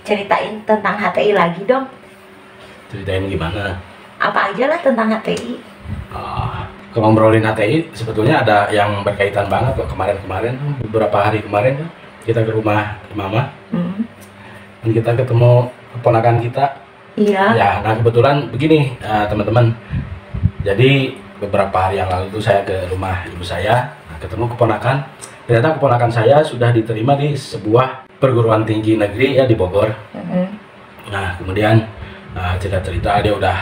Ceritain tentang HTI lagi dong. Ceritain gimana? Apa aja lah tentang HTI. Kalau ngobrolin HTI sebetulnya ada yang berkaitan banget kok. Kemarin-kemarin, beberapa hari kemarin kita ke rumah mama. Dan kita ketemu keponakan kita. Iya. Ya, nah kebetulan begini teman-teman. Jadi beberapa hari yang lalu itu saya ke rumah ibu saya, ketemu keponakan. Ternyata keponakan saya sudah diterima di sebuah perguruan tinggi negeri ya di Bogor. Nah kemudian cerita-cerita dia udah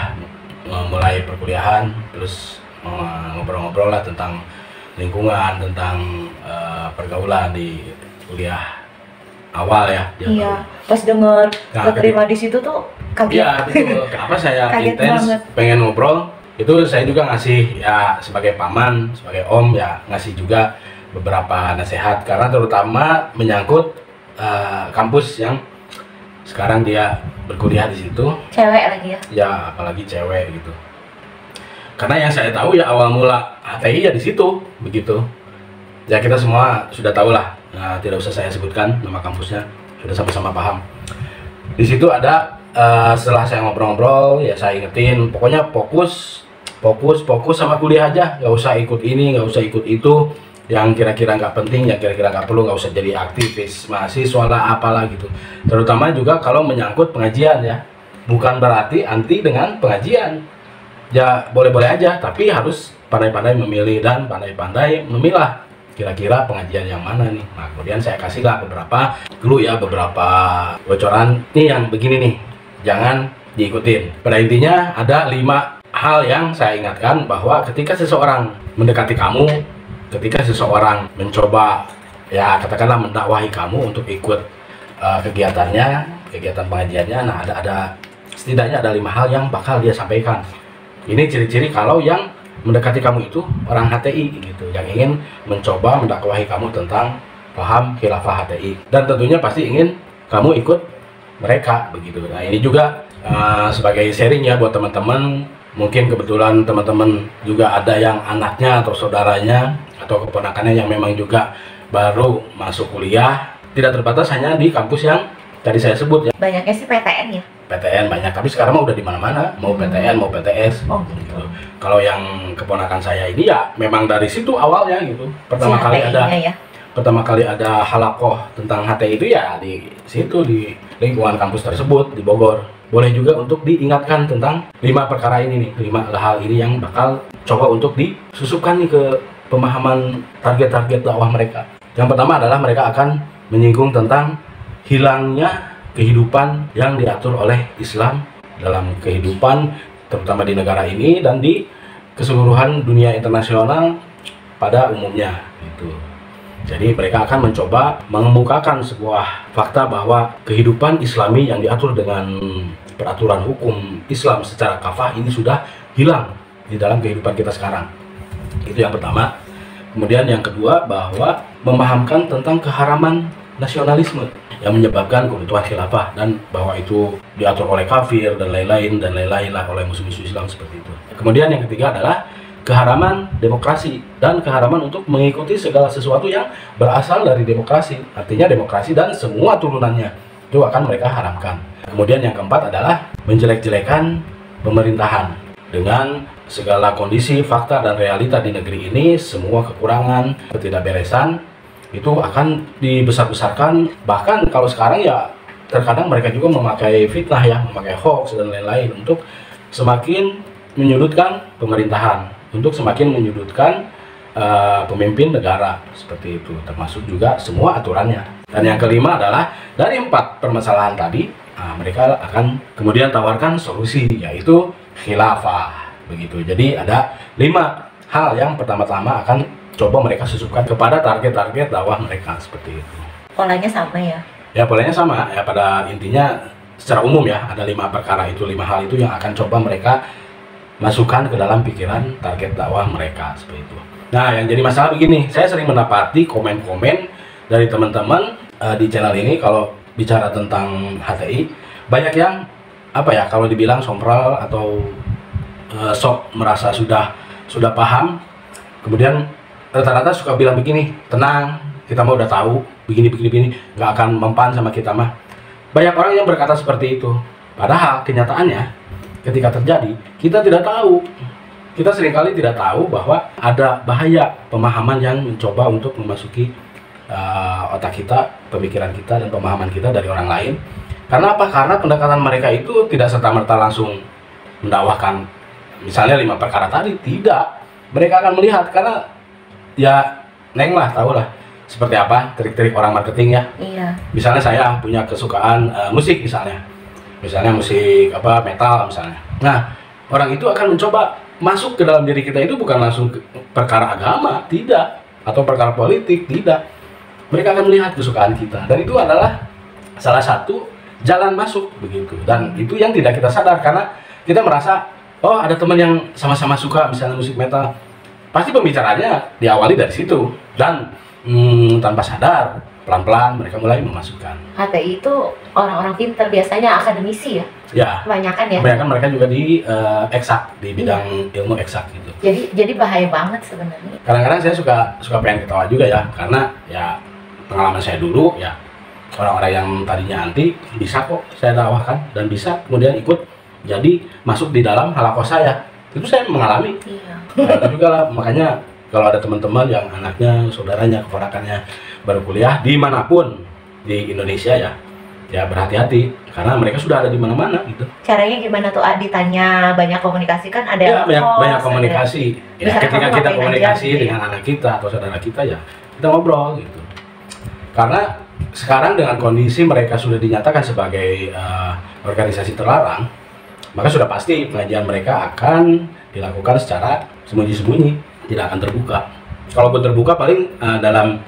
mulai perkuliahan, terus ngobrol-ngobrol lah tentang lingkungan, tentang pergaulan di kuliah awal ya. Iya, pas denger keterima di situ tuh kaget. Iya betul. Kenapa saya intens pengen ngobrol? Itu saya juga ngasih ya sebagai paman, sebagai om ya ngasih juga beberapa nasihat karena terutama menyangkut kampus yang sekarang dia berkuliah di situ. Cewek lagi ya? Ya apalagi cewek gitu. Karena yang saya tahu ya awal mula HTI ya di situ begitu. Ya kita semua sudah tahu lah. Nah, tidak usah saya sebutkan nama kampusnya, sudah sama-sama paham. Di situ ada setelah saya ngobrol-ngobrol ya saya ingetin pokoknya fokus sama kuliah aja, nggak usah ikut ini, nggak usah ikut itu yang kira-kira nggak penting, yang kira-kira nggak perlu, nggak usah jadi aktivis mahasiswa lah apalah gitu. Terutama juga kalau menyangkut pengajian ya, bukan berarti anti dengan pengajian ya, boleh-boleh aja, tapi harus pandai-pandai memilih dan pandai-pandai memilah kira-kira pengajian yang mana nih. Nah kemudian saya kasihlah beberapa bocoran nih yang begini nih, jangan diikutin. Pada intinya ada 5 hal yang saya ingatkan bahwa ketika seseorang mendekati kamu, ketika seseorang mencoba ya katakanlah mendakwahi kamu untuk ikut kegiatan pengajiannya, nah ada setidaknya ada 5 hal yang bakal dia sampaikan. Ini ciri-ciri kalau yang mendekati kamu itu orang HTI gitu, yang ingin mencoba mendakwahi kamu tentang paham khilafah HTI, dan tentunya pasti ingin kamu ikut mereka begitu. Nah ini juga sebagai sharing ya buat teman-teman. Mungkin kebetulan teman-teman juga ada yang anaknya atau saudaranya atau keponakannya yang memang juga baru masuk kuliah, tidak terbatas hanya di kampus yang tadi saya sebut ya. Banyaknya sih PTN ya. PTN banyak, tapi sekarang mah udah di mana-mana, mau PTN mau PTS. Oh gitu. Kalau yang keponakan saya ini ya memang dari situ awalnya gitu. Pertama kali ada halakoh tentang HTI itu ya di situ, di lingkungan kampus tersebut di Bogor. Boleh juga untuk diingatkan tentang 5 perkara ini nih, 5 hal ini yang bakal coba untuk disusupkan nih ke pemahaman target-target dakwah mereka. Yang pertama adalah mereka akan menyinggung tentang hilangnya kehidupan yang diatur oleh Islam dalam kehidupan terutama di negara ini dan di keseluruhan dunia internasional pada umumnya gitu. Jadi mereka akan mencoba mengemukakan sebuah fakta bahwa kehidupan Islami yang diatur dengan peraturan hukum Islam secara kafah ini sudah hilang di dalam kehidupan kita sekarang. Itu yang pertama. Kemudian yang kedua bahwa memahamkan tentang keharaman nasionalisme yang menyebabkan keutuhan khilafah dan bahwa itu diatur oleh kafir dan lain-lain lah oleh musuh-musuh Islam seperti itu. Kemudian yang ketiga adalah keharaman demokrasi dan keharaman untuk mengikuti segala sesuatu yang berasal dari demokrasi. Artinya demokrasi dan semua turunannya itu akan mereka haramkan. Kemudian yang keempat adalah menjelek-jelekan pemerintahan dengan segala kondisi, fakta dan realita di negeri ini, semua kekurangan, ketidakberesan itu akan dibesar-besarkan. Bahkan kalau sekarang ya terkadang mereka juga memakai fitnah ya, memakai hoax dan lain-lain untuk semakin menyudutkan pemerintahan, untuk semakin menyudutkan pemimpin negara seperti itu, termasuk juga semua aturannya. Dan yang kelima adalah dari 4 permasalahan tadi, mereka akan kemudian tawarkan solusi, yaitu khilafah begitu. Jadi ada 5 hal yang pertama-tama akan coba mereka susupkan kepada target-target dakwah mereka seperti itu. Polanya sama ya? Ya polanya sama ya, pada intinya secara umum ya ada 5 perkara itu, 5 hal itu yang akan coba mereka masukkan ke dalam pikiran target dakwah mereka seperti itu. Nah yang jadi masalah begini, saya sering mendapati komen-komen dari teman-teman di channel ini kalau bicara tentang HTI, banyak yang apa ya, kalau dibilang sompral atau sok merasa sudah paham, kemudian rata-rata suka bilang begini, tenang, kita mah udah tahu begini, nggak akan mempan sama kita mah. banyak orang yang berkata seperti itu. Padahal kenyataannya ketika terjadi kita tidak tahu. Kita seringkali tidak tahu bahwa ada bahaya pemahaman yang mencoba untuk memasuki otak kita, pemikiran kita, dan pemahaman kita dari orang lain. Karena apa? Karena pendekatan mereka itu tidak serta-merta langsung mendakwahkan misalnya 5 perkara tadi. Tidak. Mereka akan melihat, karena ya Neng lah, tahu lah seperti apa trik-trik orang marketing ya. Iya. Misalnya saya punya kesukaan musik misalnya musik apa, metal misalnya. Nah, orang itu akan mencoba masuk ke dalam diri kita itu bukan langsung perkara agama, tidak, atau perkara politik, tidak. Mereka akan melihat kesukaan kita, dan itu adalah salah satu jalan masuk begitu. Dan itu yang tidak kita sadar, karena kita merasa oh ada teman yang sama-sama suka misalnya musik metal, pasti pembicaranya diawali dari situ, dan tanpa sadar pelan-pelan mereka mulai memasukkan. HTI itu orang-orang pintar, biasanya akademisi ya? Ya. Kebanyakan ya? Kebanyakan mereka juga di eksak, di bidang ilmu eksak gitu. Jadi bahaya banget sebenarnya. Kadang-kadang saya suka pengen ketawa juga ya, karena ya pengalaman saya dulu ya, orang-orang yang tadinya anti bisa kok saya dakwahkan, dan bisa kemudian ikut jadi masuk di dalam halakoh saya. Itu saya mengalami. Iya. Nah, juga lah, makanya kalau ada teman-teman yang anaknya, saudaranya, keponakannya baru kuliah dimanapun di Indonesia ya berhati-hati, karena mereka sudah ada di mana-mana gitu. Caranya gimana tuh? Tanya, banyak komunikasi kan, ada ya, banyak komunikasi. Ya, ketika kita komunikasi gitu dengan anak kita atau saudara kita, ya kita ngobrol gitu. Karena sekarang dengan kondisi mereka sudah dinyatakan sebagai organisasi terlarang, maka sudah pasti pengajian mereka akan dilakukan secara sembunyi-sembunyi, tidak akan terbuka. Kalaupun terbuka paling dalam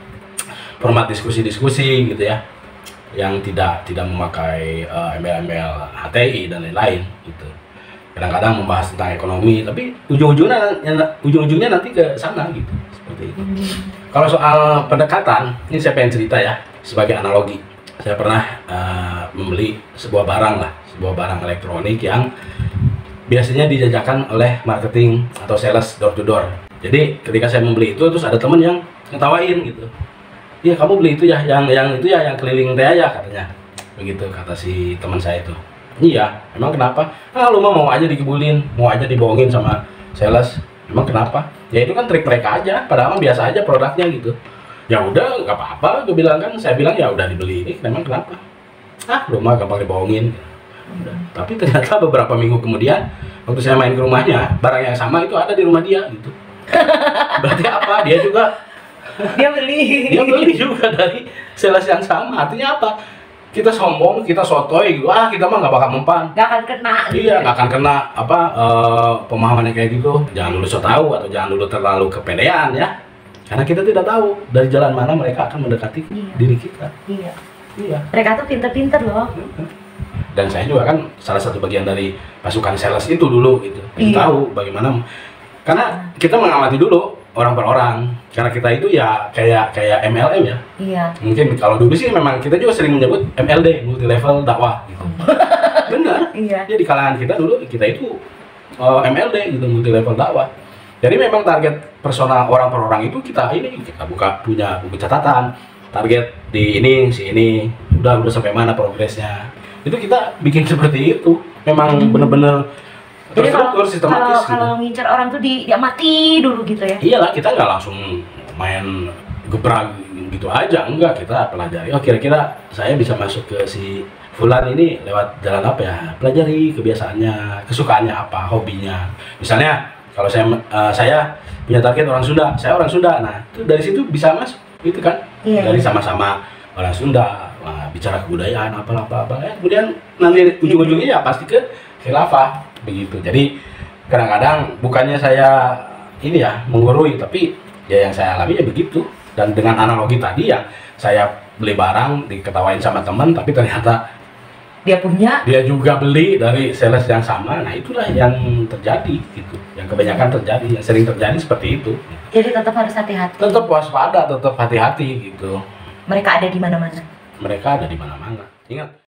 format diskusi-diskusi gitu ya, yang tidak memakai embel-embel HTI dan lain-lain gitu. Kadang-kadang membahas tentang ekonomi, tapi ujung-ujungnya nanti ke sana gitu, seperti itu. Kalau soal pendekatan, ini saya pengen cerita ya, sebagai analogi. Saya pernah membeli sebuah barang elektronik yang biasanya dijajakan oleh marketing atau sales door to door. Jadi ketika saya membeli itu, terus ada teman yang ngetawain gitu. Iya, kamu beli itu ya, yang itu ya, yang keliling teh ya, katanya. Begitu kata si teman saya itu. Iya, emang kenapa? Ah, lu mau aja dikibulin, mau aja dibohongin sama sales. Emang kenapa? Ya itu kan trik mereka aja, padahal biasa aja produknya gitu. Ya udah, nggak apa-apa, gue bilang kan, saya bilang ya udah dibeli ini, emang kenapa? Ah, rumah gampang dibohongin. Udah. Tapi ternyata beberapa minggu kemudian, waktu saya main ke rumahnya, barang yang sama itu ada di rumah dia gitu. Berarti apa? Dia beli juga dari sales yang sama. Artinya apa? Kita sombong, kita sotoy gitu. Ah, kita mah nggak bakal mempan. Nggak akan kena. Iya, nggak akan kena apa pemahamannya kayak gitu. Jangan dulu so tahu, atau jangan dulu terlalu kepedean ya. Karena kita tidak tahu dari jalan mana mereka akan mendekati diri kita. Iya. Iya. Mereka tuh pinter-pinter loh. Dan saya juga kan salah satu bagian dari pasukan sales itu dulu gitu. Kita tahu bagaimana. Karena kita mengamati dulu orang per orang, karena kita itu ya kayak MLM ya. Iya. Mungkin kalau dulu sih memang kita juga sering menyebut MLD, multi level dakwah gitu. Benar. Iya. Jadi di kalangan kita dulu kita itu MLD gitu, multi level dakwah. Jadi memang target personal orang per orang itu kita punya buku catatan, target di ini si ini udah sampai mana progresnya. Itu kita bikin seperti itu. Memang bener-bener terstruktur, sistematis. Kalau ngincar orang tuh diamati dulu gitu ya? Iyalah, kita nggak langsung main gebrak gitu aja, enggak, kita pelajari. Oh, kira-kira saya bisa masuk ke si Fulan ini lewat jalan apa ya? Pelajari kebiasaannya, kesukaannya apa, hobinya. Misalnya kalau saya punya target orang Sunda, saya orang Sunda. Nah, itu dari situ bisa masuk, gitu kan? Iya. Dari sama-sama orang Sunda, bicara kebudayaan apa ya. Kemudian nanti ujung-ujungnya ya pasti ke khilafah. Begitu. Jadi kadang-kadang bukannya saya ini ya menggurui, tapi ya yang saya alami ya begitu. Dan dengan analogi tadi ya, saya beli barang diketawain sama teman, tapi ternyata dia juga beli dari sales yang sama. Nah, itulah yang terjadi gitu. Yang kebanyakan terjadi, yang sering terjadi seperti itu. Jadi tetap harus hati-hati. Tetap waspada, tetap hati-hati gitu. Mereka ada di mana-mana. Mereka ada di mana-mana. Ingat.